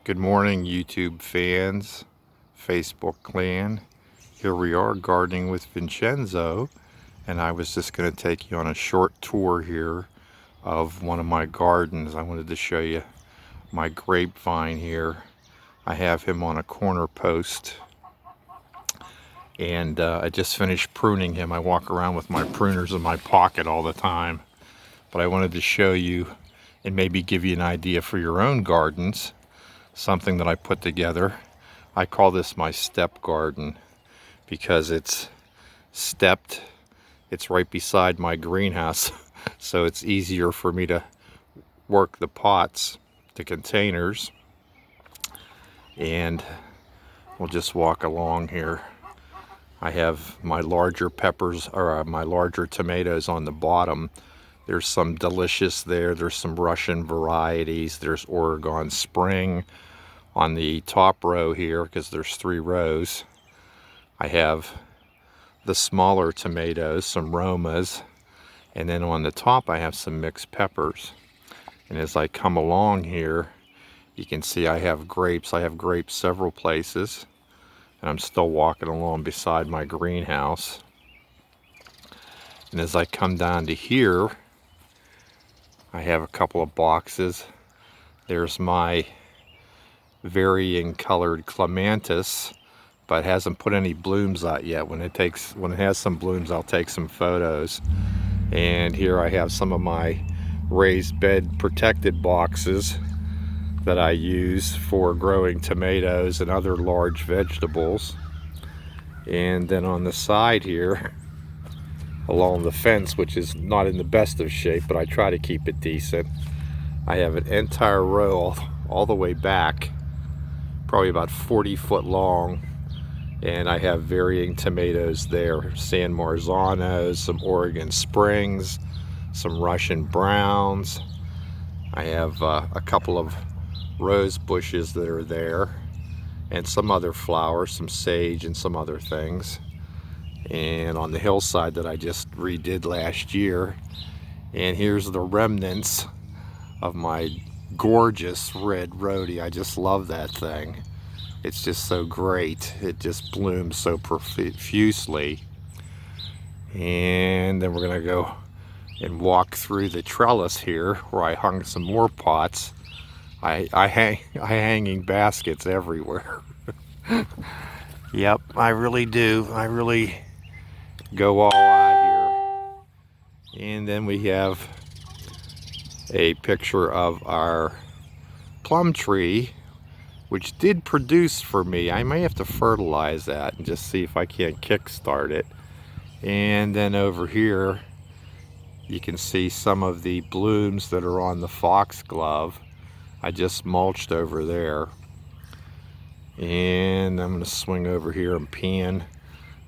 Good morning, YouTube fans, Facebook clan. Here we are gardening with Vincenzo, and I was just going to take you on a short tour here of one of my gardens. I wanted to show you my grapevine here. I have him on a corner post, and I just finished pruning him. I walk around with my pruners in my pocket all the time, but I wanted to show you and maybe give you an idea for your own gardens. Something that I put together. I call this my step garden because it's stepped. It's right beside my greenhouse, so it's easier for me to work the pots, the containers, and we'll just walk along here. I have my larger peppers, or my larger tomatoes on the bottom. There's some delicious there. There's some Russian varieties. There's Oregon Spring. On the top row here, because there's 3 rows, I have the smaller tomatoes, some Romas, and then on the top I have some mixed peppers. And as I come along here, you can see I have grapes. I have grapes several places, and I'm still walking along beside my greenhouse. And as I come down to here, I have a couple of boxes. There's my varying colored clematis, but hasn't put any blooms out yet. When it has some blooms, I'll take some photos. And here I have some of my raised bed protected boxes that I use for growing tomatoes and other large vegetables. And then on the side here, along the fence, which is not in the best of shape, but I try to keep it decent, I have an entire row all the way back, probably about 40 foot long, and I have varying tomatoes there. San Marzanos, some Oregon Springs, some Russian Browns. I have a couple of rose bushes that are there, and some other flowers, some sage and some other things. And on the hillside that I just redid last year, and here's the remnants of my gorgeous red rhodie. I just love that thing. It's just so great. It just blooms so profusely. And then we're gonna go and walk through the trellis here where I hung some more pots. I hanging baskets everywhere. Yep, I really do. I really go all out here. And then we have a picture of our plum tree, which did produce for me. I may have to fertilize that and just see if I can't kickstart it. And then over here, you can see some of the blooms that are on the foxglove. I just mulched over there. And I'm gonna swing over here and pan.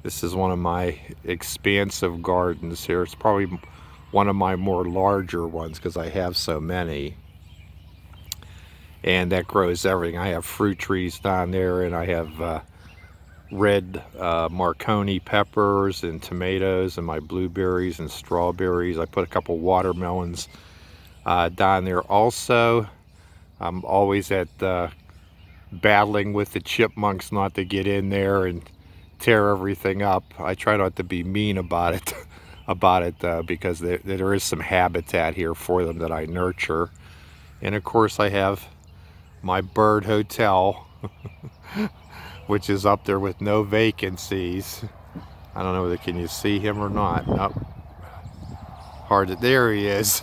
This is one of my expansive gardens here. It's probably one of my more larger ones because I have so many. And that grows everything. I have fruit trees down there, and I have red Marconi peppers and tomatoes and my blueberries and strawberries. I put a couple watermelons down there also. I'm always at battling with the chipmunks not to get in there and tear everything up. I try not to be mean about it because there is some habitat here for them that I nurture. And of course I have my bird hotel, which is up there with no vacancies. I don't know whether can you see him or not. Nope. Hard to, there he is.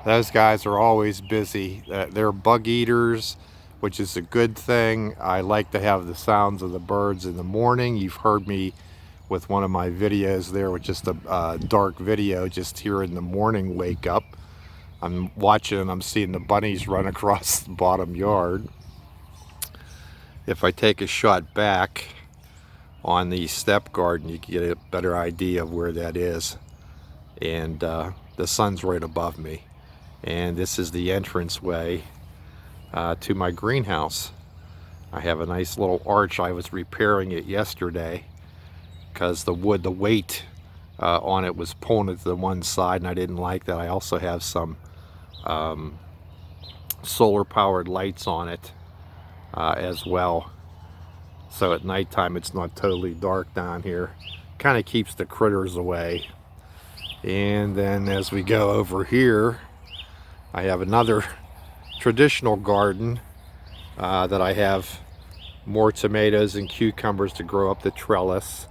Those guys are always busy. They're bug eaters, which is a good thing. I like to have the sounds of the birds in the morning. You've heard me with one of my videos there with just a dark video, just here in the morning wake up. I'm watching and I'm seeing the bunnies run across the bottom yard. If I take a shot back on the step garden, you can get a better idea of where that is. And the sun's right above me. And this is the entranceway to my greenhouse. I have a nice little arch. I was repairing it yesterday because the weight on it was pulling it to the one side, and I didn't like that. I also have some solar powered lights on it as well. So at nighttime it's not totally dark down here. Kind of keeps the critters away. And then as we go over here, I have another traditional garden that I have more tomatoes and cucumbers to grow up the trellis.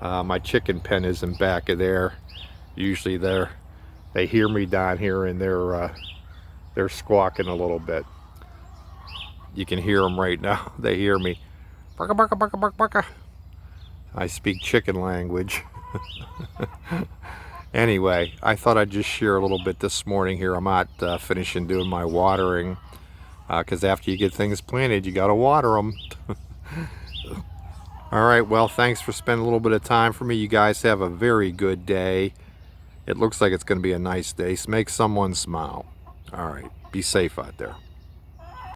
My chicken pen is in back of there. Usually they hear me down here and they're squawking a little bit. You can hear them right now. They hear me. Barka, barka, barka, barka, barka. I speak chicken language. Anyway, I thought I'd just share a little bit this morning here. I'm not finishing doing my watering because after you get things planted, you got to water them. All right, well, thanks for spending a little bit of time for me. You guys have a very good day. It looks like it's going to be a nice day. So make someone smile. All right, be safe out there.